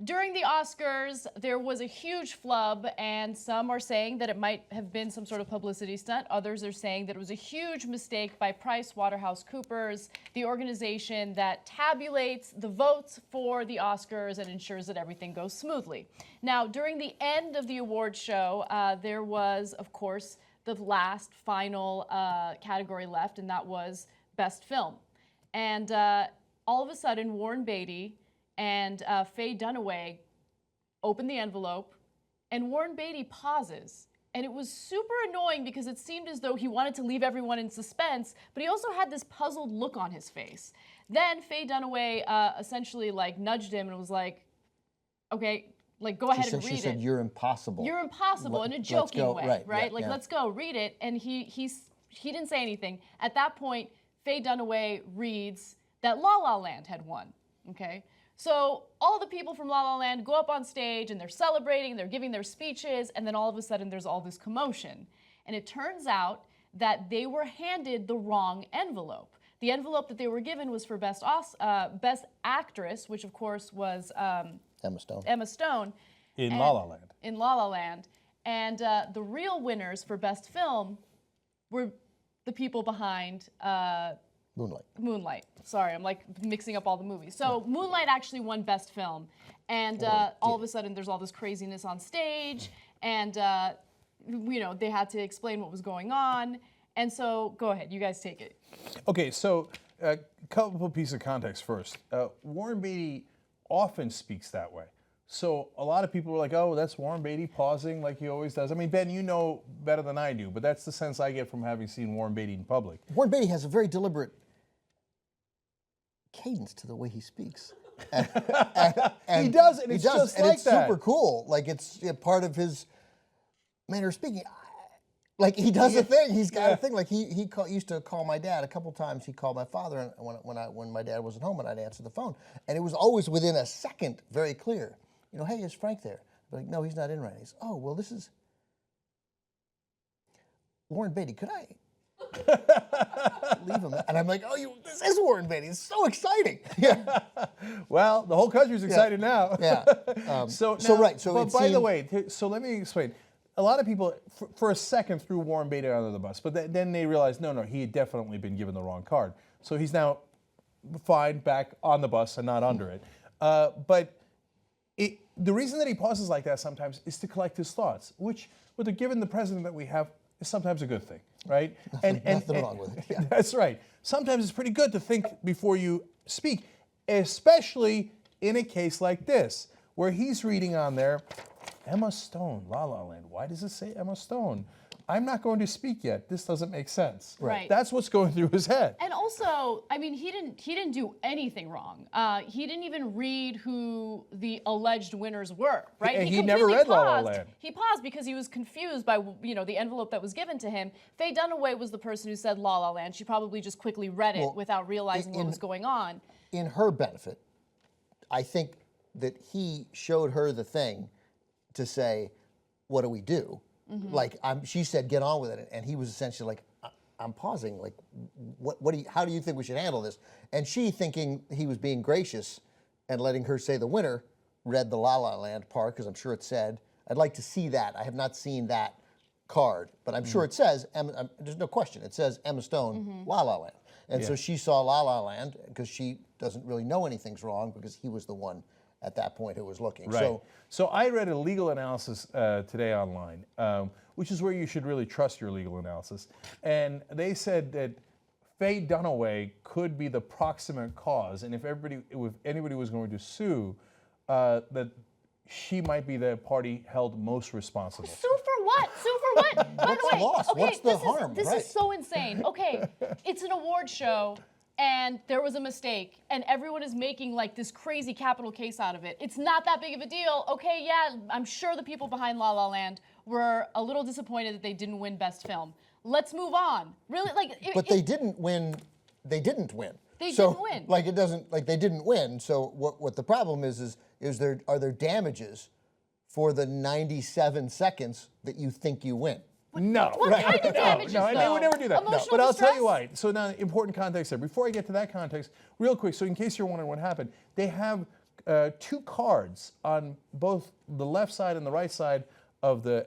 during the Oscars, there was a huge flub, and some are saying that it might have been some sort of publicity stunt. Others are saying that it was a huge mistake by PricewaterhouseCoopers, the organization that tabulates the votes for the Oscars and ensures that everything goes smoothly. Now, during the end of the awards show, there was, of course, the last final category left, and that was Best Film. And all of a sudden, Warren Beatty and Faye Dunaway opened the envelope, and Warren Beatty pauses. And it was super annoying because it seemed as though he wanted to leave everyone in suspense, but he also had this puzzled look on his face. Then Faye Dunaway essentially like nudged him and was like, okay, like go ahead and read it. She said, "You're impossible." You're impossible in a joking way, right? Yeah, like, yeah. let's go, read it. And he didn't say anything. At that point, Faye Dunaway reads that La La Land had won, okay? So all the people from La La Land go up on stage and they're celebrating, they're giving their speeches, and then all of a sudden there's all this commotion. And it turns out that they were handed the wrong envelope. The envelope that they were given was for Best Actress, which of course was Emma Stone. In La La Land. In La La Land. And the real winners for Best Film were the people behind Moonlight. Sorry, I'm like mixing up all the movies. So Moonlight actually won Best Film. And all of a sudden there's all this craziness on stage. And, you know, they had to explain what was going on. And so go ahead, you guys take it. Okay, so a couple pieces of context first. Warren Beatty often speaks that way. So a lot of people were like, oh, that's Warren Beatty pausing like he always does. I mean, Ben, you know better than I do, but that's the sense I get from having seen Warren Beatty in public. Warren Beatty has a very deliberate cadence to the way he speaks. And he does, and it's just like that. It's super cool. Like, it's part of his manner of speaking. Like, he does a thing. He's got a thing. Like, he used to call my dad a couple times. He called my father and when my dad wasn't home, and I'd answer the phone. And it was always within a second very clear. You know, hey, is Frank there? I'd be like, no, he's not in right now. He's, oh, well, this is Warren Beatty. Could I leave him? And I'm like, oh, this is Warren Beatty. It's so exciting. Yeah. Well, the whole country's excited now. Yeah. But by the way, so let me explain. A lot of people, for a second, threw Warren Beatty under the bus, but then they realized, no, he had definitely been given the wrong card. So he's now fine, back on the bus and not under it. But the reason that he pauses like that sometimes is to collect his thoughts, which, given the president that we have, is sometimes a good thing, right? Nothing wrong with it. Yeah. That's right. Sometimes it's pretty good to think before you speak, especially in a case like this, where he's reading on there, Emma Stone, La La Land. Why does it say Emma Stone? I'm not going to speak yet. This doesn't make sense. Right. That's what's going through his head. And also, I mean, he didn't do anything wrong. He didn't even read who the alleged winners were, right? And he never read La La Land. He paused because he was confused by, you know, the envelope that was given to him. Faye Dunaway was the person who said La La Land. She probably just quickly read it without realizing what was going on. In her benefit, I think that he showed her the thing to say, what do we do? Mm-hmm. Like, she said, get on with it. And he was essentially like, I'm pausing. Like, how do you think we should handle this? And she, thinking he was being gracious and letting her say the winner, read the La La Land part, because I'm sure it said, I'd like to see that. I have not seen that card, but I'm sure it says, there's no question, it says Emma Stone, La La Land. And so she saw La La Land, because she doesn't really know anything's wrong, because he was the one at that point who was looking. Right. So I read a legal analysis today online, which is where you should really trust your legal analysis. And they said that Faye Dunaway could be the proximate cause, and if anybody was going to sue, that she might be the party held most responsible. Sue for what? Sue for what? By the way, loss? okay, What's the harm? This is so insane. Okay, it's an award show, and there was a mistake, and everyone is making like this crazy capital case out of it. It's not that big of a deal. Okay, yeah, I'm sure the people behind La La Land were a little disappointed that they didn't win Best Film. Let's move on. Really, like. But they didn't win. They didn't win. They didn't win. Like, it doesn't. Like, they didn't win. So what the problem is are there damages for the 97 seconds that you think you win? No. What kind of damages, No, and they would never do that. Emotional But I'll tell you distress? why. So now, important context there. Before I get to that context, real quick, so in case you're wondering what happened, they have two cards on both the left side and the right side of the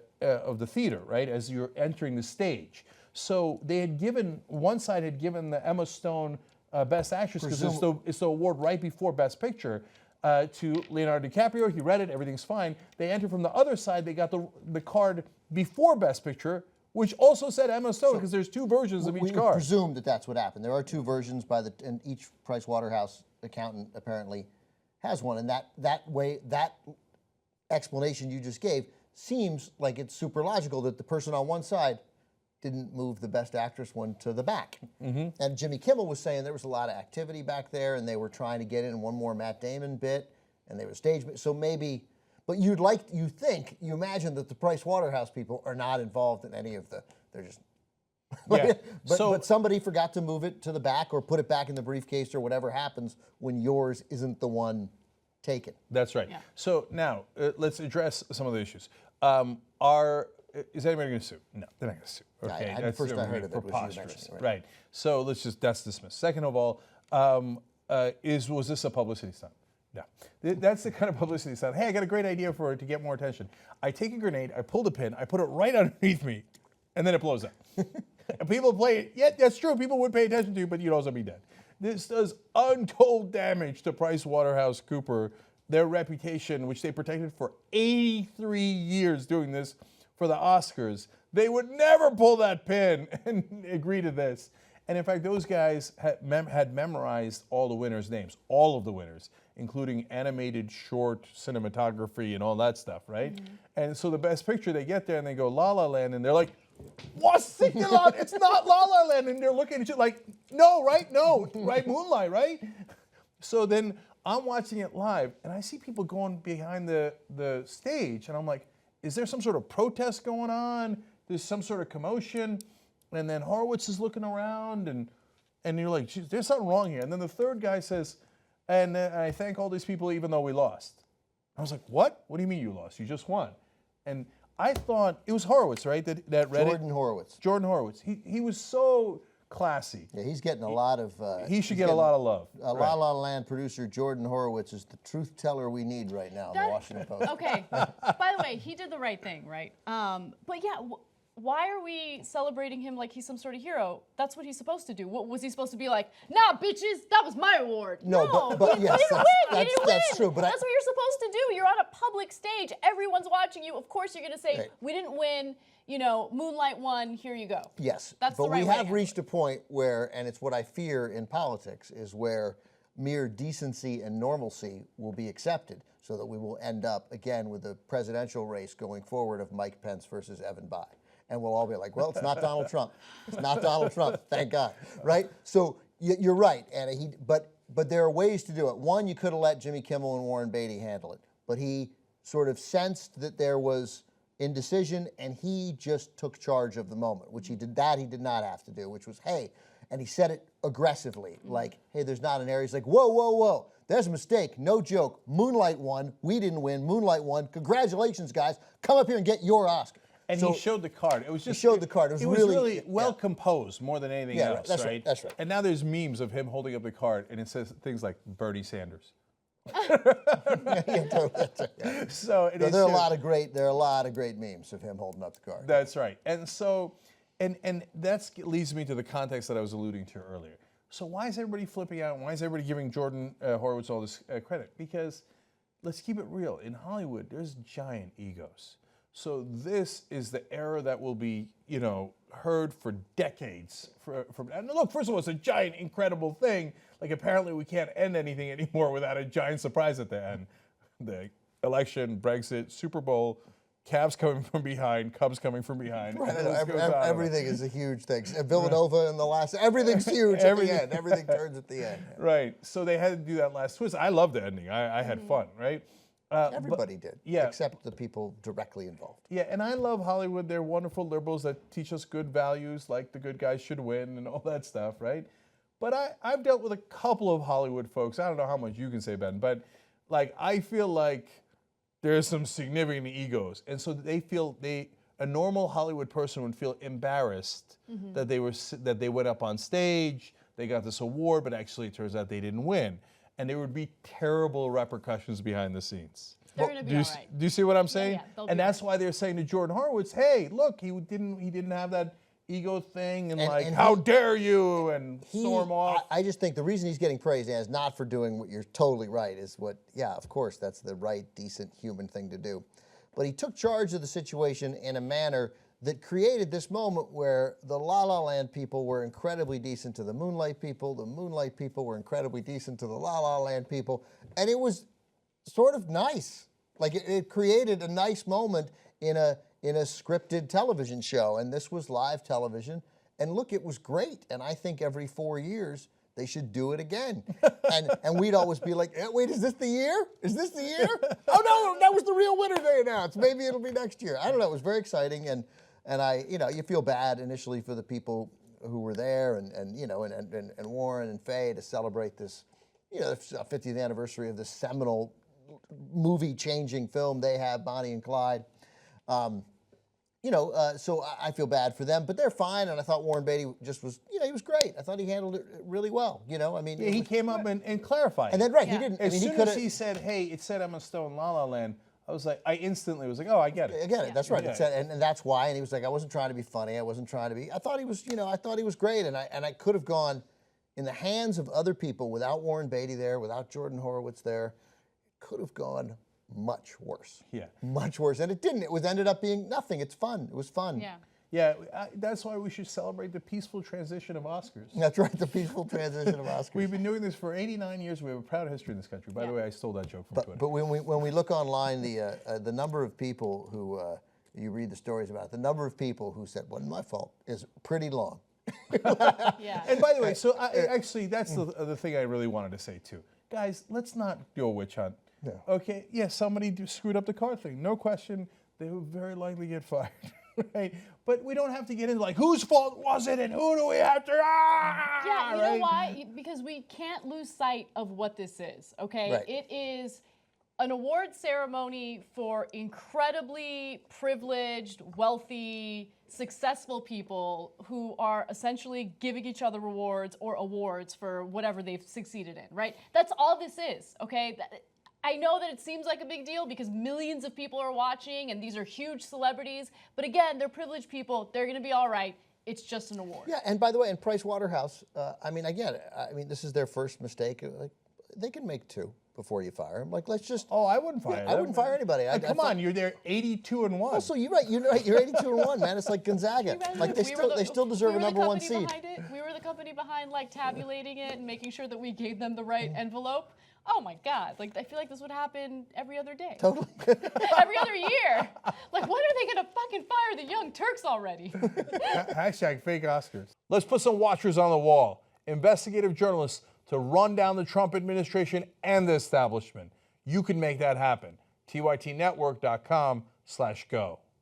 theater, right, as you're entering the stage. So they had given, one side had given the Emma Stone Best Actress, because it's the award right before Best Picture, to Leonardo DiCaprio. He read it, everything's fine. They enter from the other side, they got the card before Best Picture, which also said Emma Stone, because there's two versions of each card. We presume that that's what happened. There are two versions and each Price Waterhouse accountant apparently has one, and that explanation you just gave seems like it's super logical that the person on one side didn't move the Best Actress one to the back. And Jimmy Kimmel was saying there was a lot of activity back there, and they were trying to get in one more Matt Damon bit, and they were stage. So maybe, but you imagine that the Price Waterhouse people are not involved in any of they're just. Yeah. but somebody forgot to move it to the back or put it back in the briefcase or whatever happens when yours isn't the one taken. That's right. Yeah. So now let's address some of the issues. Is anybody going to sue? No, they're not going to sue. Okay, That's first I heard of it was you preposterous. mentioning it, Right. So that's dismissed. Second of all, was this a publicity stunt? No. That's the kind of publicity stunt. Hey, I got a great idea for it to get more attention. I take a grenade, I pull the pin, I put it right underneath me, and then it blows up. And people play it. Yeah, that's true. People would pay attention to you, but you'd also be dead. This does untold damage to Price Waterhouse Cooper, their reputation, which they protected for 83 years doing this for the Oscars. They would never pull that pin and agree to this. And in fact, those guys had memorized all the winners' names, all of the winners, including animated short cinematography and all that stuff, right? And so the Best Picture, they get there and they go La La Land, and they're like, what's it's not La La Land. And they're looking at you like, no, right? No, right? Moonlight, right? So then I'm watching it live, and I see people going behind the stage, and I'm like, is there some sort of protest going on? There's some sort of commotion. And then Horowitz is looking around, and you're like, geez, there's something wrong here. And then the third guy says, and I thank all these people even though we lost. I was like, what? What do you mean you lost? You just won. And I thought, it was Horowitz, right, that read Jordan Horowitz. Jordan Horowitz. He was so classy. Yeah, he's getting a lot of... he should get a lot of love. La La Land producer Jordan Horowitz is the truth teller we need right now in the Washington Post. Okay. By the way, he did the right thing, right? But yeah, why are we celebrating him like he's some sort of hero? That's what he's supposed to do. What was he supposed to be like? Nah, bitches, that was my award. No, but you yes, didn't win. that's true. But that's what you're supposed to do. You're on a public stage. Everyone's watching you. Of course, you're going to say, right. We didn't win. You know, Moonlight won. Here you go. Yes, that's but the right we way have reached a point where, and it's what I fear in politics, is where mere decency and normalcy will be accepted, so that we will end up again with a presidential race going forward of Mike Pence versus Evan Bayh. And we'll all be like, well, it's not Donald Trump. It's not Donald Trump, thank God, right? So you're right, Anna, but there are ways to do it. One, you could have let Jimmy Kimmel and Warren Beatty handle it, but he sort of sensed that there was indecision, and he just took charge of the moment, which he did not have to do, which was, hey, and he said it aggressively, like, hey, there's not an area. He's like, whoa, whoa, whoa, there's a mistake, no joke. Moonlight won, we didn't win, Moonlight won. Congratulations, guys. Come up here and get your Oscar. And so, he showed the card. It was just he showed the card. It was really well composed more than anything else, that's right? That's right. And now there's memes of him holding up the card, and it says things like Bernie Sanders. So there are a lot of great memes of him holding up the card. That's right. And so, and that leads me to the context that I was alluding to earlier. So why is everybody flipping out? Why is everybody giving Jordan Horowitz all this credit? Because let's keep it real. In Hollywood, there's giant egos. So this is the era that will be, heard for decades. And look, first of all, it's a giant, incredible thing. Like, apparently we can't end anything anymore without a giant surprise at the end. The election, Brexit, Super Bowl, Cavs coming from behind, Cubs coming from behind. Right, everything is a huge thing. Villanova in the last, everything's huge at the end. Everything turns at the end. Right. So they had to do that last twist. I loved the ending. I had fun, right? Everybody did, yeah, except the people directly involved. Yeah, and I love Hollywood. They're wonderful liberals that teach us good values, like the good guys should win and all that stuff, right? But I've dealt with a couple of Hollywood folks. I don't know how much you can say, Ben, but like I feel like there's some significant egos, and so a normal Hollywood person would feel embarrassed that they went up on stage, they got this award, but actually it turns out they didn't win. and there would be terrible repercussions behind the scenes. They're going to be all right. Do you see what I'm saying? yeah, they'll be and that's why they're saying to Jordan Horowitz, hey, look, he didn't have that ego thing and how dare you, and storm off. I just think the reason he's getting praised is not for doing what you're totally right, is what, yeah, of course, that's the right, decent human thing to do. But he took charge of the situation in a manner that created this moment where the La La Land people were incredibly decent to the Moonlight people were incredibly decent to the La La Land people, and it was sort of nice. Like it created a nice moment in a scripted television show, and this was live television. And look, it was great. And I think every 4 years they should do it again. and we'd always be like, wait, is this the year? Is this the year? Oh no, that was the real winner they announced. Maybe it'll be next year. I don't know. It was very exciting, and I, you feel bad initially for the people who were there, and Warren and Faye to celebrate this, the 50th anniversary of this seminal movie-changing film they have, Bonnie and Clyde. So I feel bad for them, but they're fine. And I thought Warren Beatty just was, he was great. I thought he handled it really well. I mean, he came up and clarified. And then he didn't. As soon as he said, "Hey, it said Emma Stone, La La Land," I instantly was like, "Oh, I get it." I get it. That's right. Yeah. It said, and that's why. And he was like, "I wasn't trying to be funny. I wasn't trying to be." I thought he was, I thought he was great. And I could have gone in the hands of other people without Warren Beatty there, without Jordan Horowitz there. Could have gone much worse. Yeah. Much worse. And it didn't. It ended up being nothing. It's fun. It was fun. Yeah. Yeah, that's why we should celebrate the peaceful transition of Oscars. That's right, the peaceful transition of Oscars. We've been doing this for 89 years. We have a proud history in this country. By the way, I stole that joke from Twitter. But when we look online, the number of people who, you read the stories about, the number of people who said, wasn't my fault, is pretty long. Yeah. And by the way, so actually, that's the thing I really wanted to say too. Guys, let's not do a witch hunt. Yeah. Okay, yeah, somebody screwed up the car thing. No question, they would very likely get fired. Right? But we don't have to get into whose fault was it and who do we have to... Yeah, you know why? Because we can't lose sight of what this is, okay? Right. It is an award ceremony for incredibly privileged, wealthy, successful people who are essentially giving each other rewards or awards for whatever they've succeeded in, right? That's all this is, okay? I know that it seems like a big deal because millions of people are watching and these are huge celebrities, but again, they're privileged people. They're going to be all right. It's just an award. Yeah, and by the way, in Price Waterhouse, I get it. I mean, this is their first mistake. They can make two before you fire them. Let's just... Oh, I wouldn't fire them. I wouldn't fire anybody. Come on, you're there 82-1. Also, you're right. You're 82-1, man. It's like Gonzaga. They still deserve a number one seed. We were the company behind tabulating it and making sure that we gave them the right envelope. Oh my God! I feel like this would happen every other day. Totally. Every other year. When are they gonna fucking fire the young Turks already? Hashtag fake Oscars. Let's put some watchers on the wall. Investigative journalists to run down the Trump administration and the establishment. You can make that happen. TYTnetwork.com/go.